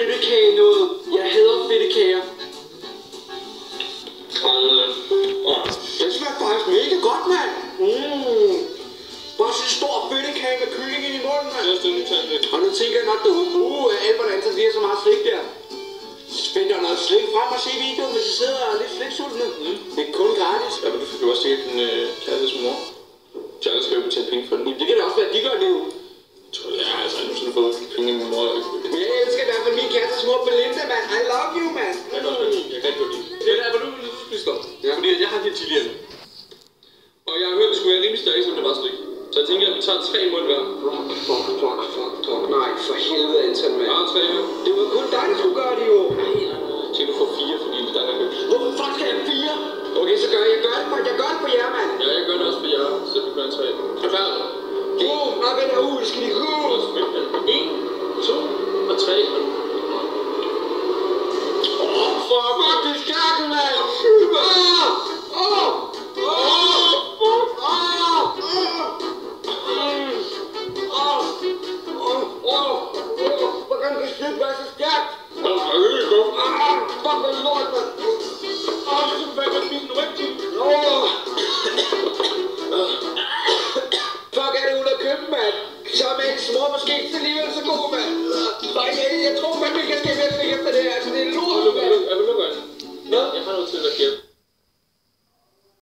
fedtekage noget. Jeg hader fedtekager. Det smager faktisk mega godt, mand. Bare sådan en stor fedtekage med kylling ind i munden, mand. Og nu tænker jeg nok, Albert Anton siger så meget slik der. Find dig noget slik frem og se videoen, hvis I sidder og er lidt sliksultne. Det er kun gratis. Ja, men du fik jo også set din kærligheds mor. Charles skal jo betale penge for den. Det kan da også være, de gør det jo. Ja, altså, nu skal du få penge af min mor. Men jeg elsker i hvert fald min kæreste små Belinda, mand. I love you, mand. Jeg kan også lide. Jeg kan godt lide. Det er hvor du spiser op. Fordi jeg har de chilier nu. Og jeg har hørt, det skulle være rimelig stærkt, som det var slik. Så jeg tænker, at vi tager 3 mund hver. Fuck. Nej, for helvede, Anton, mand. Ja, 3 her. Det var kun dig, der skulle gøre det, jo. Så du får 4, fordi det er dig, der hører. Hvorfor fuck skal jeg 4? Okay, så gør jeg gør det på jer, mand. Ja, jeg gør det også for jer, så vi gør en 3. Er klar? Nå, vent her ud, skal de gå? 1, 2 og 3. Fuck, det er stærkt, mand. Hvordan kan det være så stærkt? Fuck, hvad lort, mand. Hvad kan spise nu rigtigt? Fuck, er det hun har købt, mand? Så er Mads mor måske ikke alligevel så god, mand. Nej, jeg tror fandme ikke, jeg skal væk efter det her. Altså, det er lort, mand. Jeg vil lukke øjnene. Jeg har noget til at hjælpe.